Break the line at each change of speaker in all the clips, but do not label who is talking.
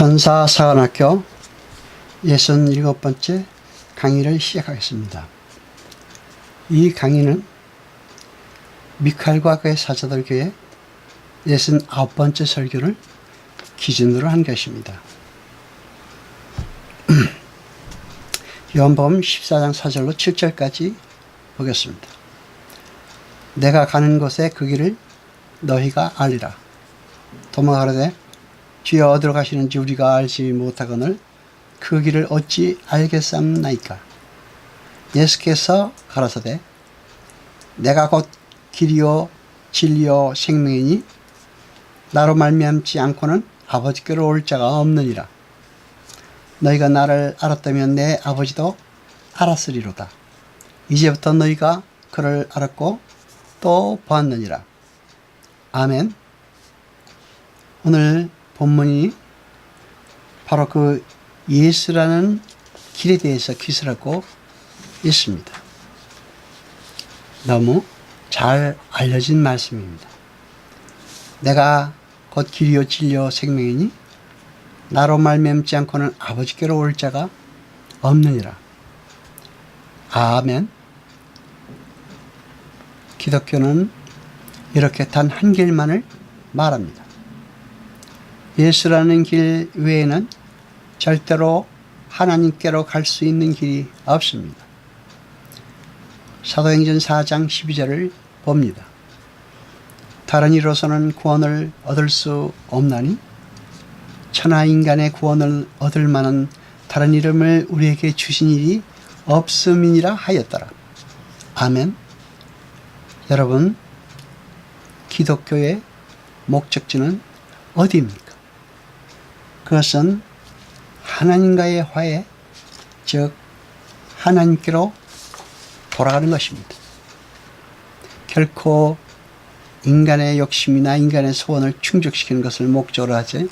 천사사관학교 67번째 강의를 시작하겠습니다. 이 강의는 미카엘과 그의 사자들 교회 69번째 설교를 기준으로 한 것입니다. 요한복음 14장 4절로 7절까지 보겠습니다. 내가 가는 곳에 그 길을 너희가 알리라. 도마가 가로되 주여 어디로 가시는지 우리가 알지 못하거늘 그 길을 어찌 알겠사옵나이까. 예수께서 가라사대 내가 곧 길이요 진리요 생명이니 나로 말미암지 않고는 아버지께로 올 자가 없느니라. 너희가 나를 알았다면 내 아버지도 알았으리로다. 이제부터 너희가 그를 알았고 또 보았느니라. 아멘. 오늘 본문이 바로 그 예수라는 길에 대해서 기술하고 있습니다. 너무 잘 알려진 말씀입니다. 내가 곧 길이요 진리요 생명이니 나로 말미암지 않고는 아버지께로 올 자가 없느니라. 아멘. 기독교는 이렇게 단 한 길만을 말합니다. 예수라는 길 외에는 절대로 하나님께로 갈 수 있는 길이 없습니다. 사도행전 4장 12절을 봅니다. 다른 이로서는 구원을 얻을 수 없나니 천하 인간의 구원을 얻을 만한 다른 이름을 우리에게 주신 일이 없음이니라 하였더라. 아멘. 여러분, 기독교의 목적지는 어디입니까? 그것은 하나님과의 화해, 즉 하나님께로 돌아가는 것입니다. 결코 인간의 욕심이나 인간의 소원을 충족시키는 것을 목적으로 하지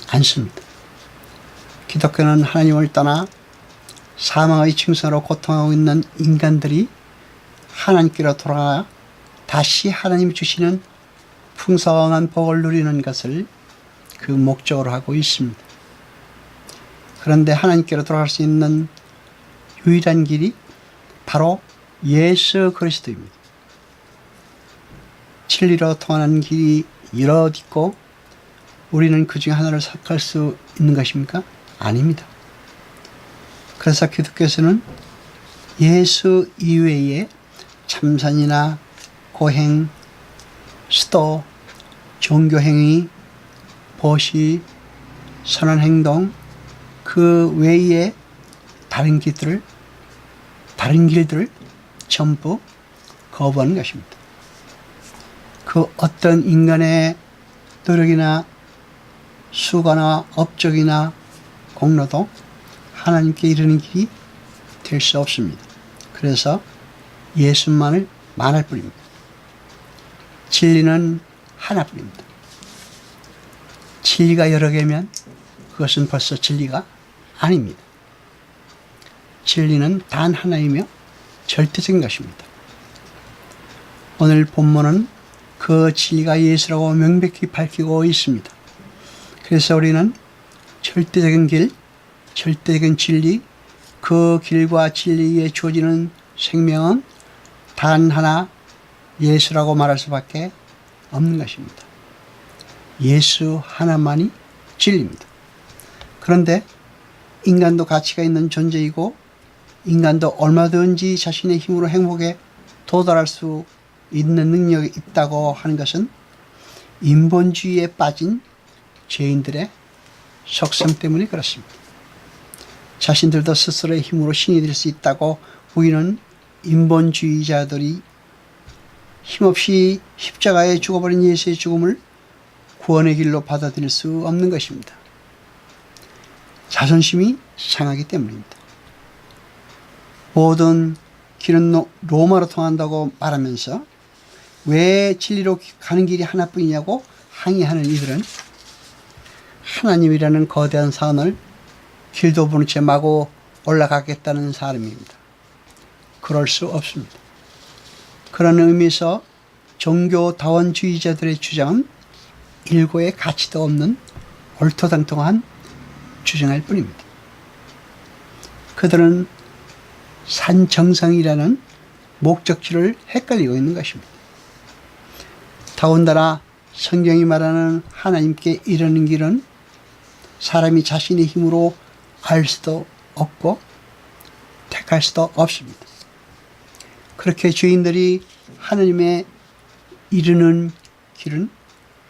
않습니다. 기독교는 하나님을 떠나 사망의 징수로 고통하고 있는 인간들이 하나님께로 돌아가 다시 하나님이 주시는 풍성한 복을 누리는 것을 그 목적으로 하고 있습니다. 그런데 하나님께로 돌아갈 수 있는 유일한 길이 바로 예수 그리스도입니다. 진리로 통하는 길이 여럿 있고 우리는 그 중에 하나를 선택할 수 있는 것입니까? 아닙니다. 그래서 기독교에서는 예수 이외에 참선이나 고행, 수도, 종교행위, 보시, 선언행동 그 외에 다른 길들을 전부 거부하는 것입니다. 그 어떤 인간의 노력이나 수고나 업적이나 공로도 하나님께 이르는 길이 될 수 없습니다. 그래서 예수만을 만할 뿐입니다. 진리는 하나뿐입니다. 진리가 여러 개면 그것은 벌써 진리가 아닙니다. 진리는 단 하나이며 절대적인 것입니다. 오늘 본문은 그 진리가 예수라고 명백히 밝히고 있습니다. 그래서 우리는 절대적인 길, 절대적인 진리, 그 길과 진리에 주어지는 생명은 단 하나 예수라고 말할 수밖에 없는 것입니다. 예수 하나만이 진리입니다. 그런데 인간도 가치가 있는 존재이고 인간도 얼마든지 자신의 힘으로 행복에 도달할 수 있는 능력이 있다고 하는 것은 인본주의에 빠진 죄인들의 속성 때문에 그렇습니다. 자신들도 스스로의 힘으로 신이 될 수 있다고 보이는 인본주의자들이 힘없이 십자가에 죽어버린 예수의 죽음을 구원의 길로 받아들일 수 없는 것입니다. 자존심이 상하기 때문입니다. 모든 길은 로마로 통한다고 말하면서 왜 진리로 가는 길이 하나뿐이냐고 항의하는 이들은 하나님이라는 거대한 산을 길도 보는 채 마구 올라가겠다는 사람입니다. 그럴 수 없습니다. 그런 의미에서 종교다원주의자들의 주장은 일고의 가치도 없는 얼토당통한 주장할 뿐입니다. 그들은 산 정상이라는 목적지를 헷갈리고 있는 것입니다. 더군다나 성경이 말하는 하나님께 이르는 길은 사람이 자신의 힘으로 알 수도 없고 택할 수도 없습니다. 그렇게 죄인들이 하나님에 이르는 길은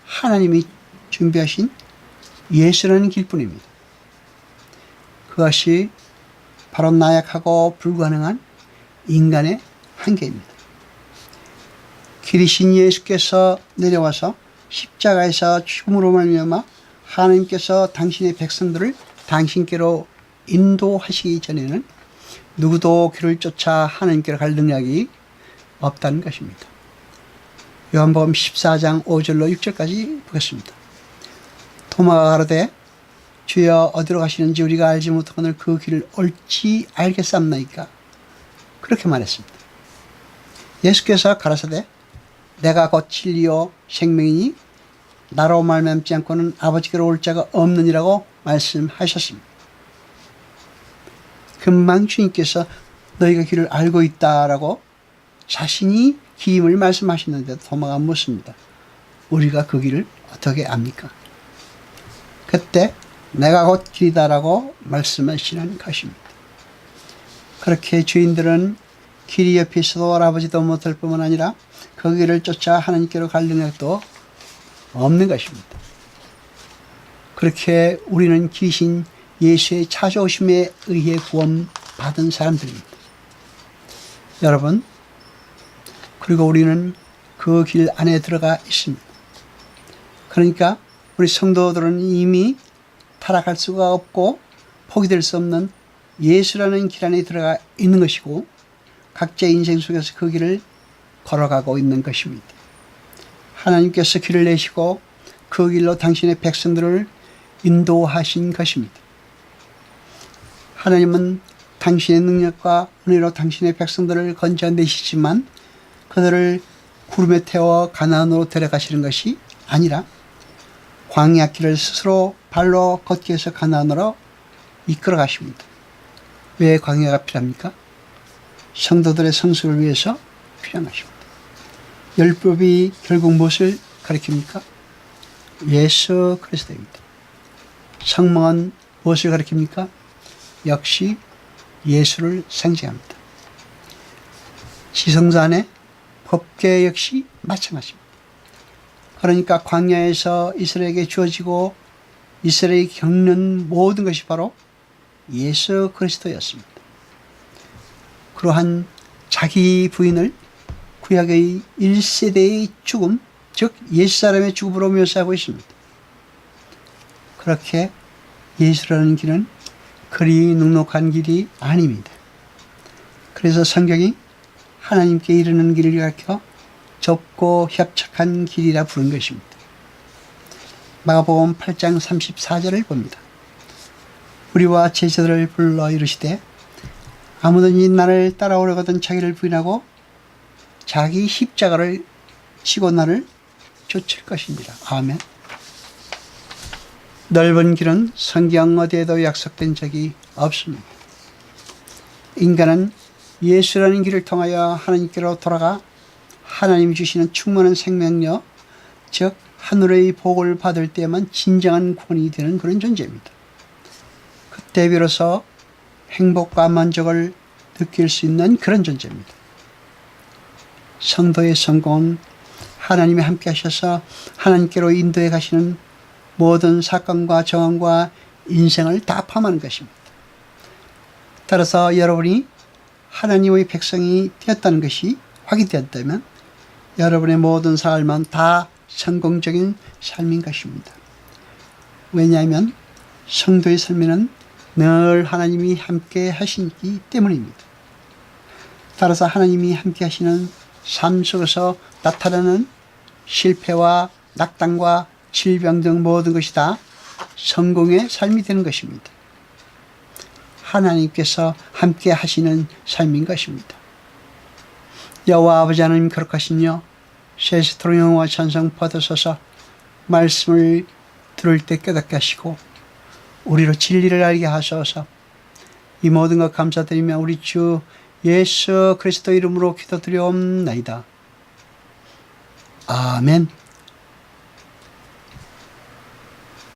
하나님이 준비하신 예수라는 길뿐입니다. 그것이 바로 나약하고 불가능한 인간의 한계입니다. 길이신 예수께서 내려와서 십자가에서 죽음으로 말미암아 하나님께서 당신의 백성들을 당신께로 인도하시기 전에는 누구도 길을 쫓아 하나님께로 갈 능력이 없다는 것입니다. 요한복음 14장 5절로 6절까지 보겠습니다. 도마가 가로되 주여 어디로 가시는지 우리가 알지 못하거늘 그 길을 옳지 알겠사옵나이까. 그렇게 말했습니다. 예수께서 가라사대 내가 곧 진리요 생명이니 나로 말미암지 않고는 아버지께로 올 자가 없느니라고 말씀하셨습니다. 금방 주님께서 너희가 길을 알고 있다라고 자신이 기임을 말씀하시는데도 도마가 묻습니다. 우리가 그 길을 어떻게 압니까? 그때 내가 곧 길이다라고 말씀하시는 것입니다. 그렇게 죄인들은 길이 옆에 있어도 알아보지도 못할 뿐만 아니라 그 길을 쫓아 하나님께로 갈 능력도 없는 것입니다. 그렇게 우리는 길이신 예수의 찾아오심에 의해 구원받은 사람들입니다. 여러분, 그리고 우리는 그 길 안에 들어가 있습니다. 그러니까 우리 성도들은 이미 타락할 수가 없고 포기될 수 없는 예수라는 길 안에 들어가 있는 것이고 각자의 인생 속에서 그 길을 걸어가고 있는 것입니다. 하나님께서 길을 내시고 그 길로 당신의 백성들을 인도하신 것입니다. 하나님은 당신의 능력과 은혜로 당신의 백성들을 건져내시지만 그들을 구름에 태워 가나안으로 데려가시는 것이 아니라 광야 길을 스스로 발로 걷기 위해서 가나안으로 이끌어 가십니다. 왜 광야가 필요합니까? 성도들의 성숙을 위해서 필요한 것입니다. 율법이 결국 무엇을 가리킵니까? 예수 그리스도입니다. 성경은 무엇을 가리킵니까? 역시 예수를 상징합니다. 지성서 안에 법궤 역시 마찬가지입니다. 그러니까 광야에서 이스라엘에게 주어지고 이스라엘이 겪는 모든 것이 바로 예수 그리스도였습니다. 그러한 자기 부인을 구약의 1세대의 죽음, 즉 옛사람의 죽음으로 묘사하고 있습니다. 그렇게 예수라는 길은 그리 눅눅한 길이 아닙니다. 그래서 성경이 하나님께 이르는 길을 가르쳐 좁고 협착한 길이라 부른 것입니다. 마가복음 8장 34절을 봅니다. 우리와 제자들을 불러 이르시되 아무든지 나를 따라오려거든 자기를 부인하고 자기 십자가를 지고 나를 쫓을 것이니라. 아멘. 넓은 길은 성경 어디에도 약속된 적이 없습니다. 인간은 예수라는 길을 통하여 하나님께로 돌아가 하나님이 주시는 충만한 생명력, 즉 하늘의 복을 받을 때만 진정한 구원이 되는 그런 존재입니다. 그때 비로소 행복과 만족을 느낄 수 있는 그런 존재입니다. 성도의 성공은 하나님이 함께 하셔서 하나님께로 인도해 가시는 모든 사건과 정황과 인생을 다 포함하는 것입니다. 따라서 여러분이 하나님의 백성이 되었다는 것이 확인되었다면 여러분의 모든 삶은 다 성공적인 삶인 것입니다. 왜냐하면 성도의 삶에는 늘 하나님이 함께 하시기 때문입니다. 따라서 하나님이 함께 하시는 삶 속에서 나타나는 실패와 낙담과 질병 등 모든 것이 다 성공의 삶이 되는 것입니다. 하나님께서 함께 하시는 삶인 것입니다. 여호와 아버지 하나님 거룩하시며 세세토록 영광과 찬송 받으소서. 말씀을 들을 때 깨닫게 하시고 우리로 진리를 알게 하소서. 이 모든 것 감사드리며 우리 주 예수 그리스도 이름으로 기도드리옵나이다. 아멘.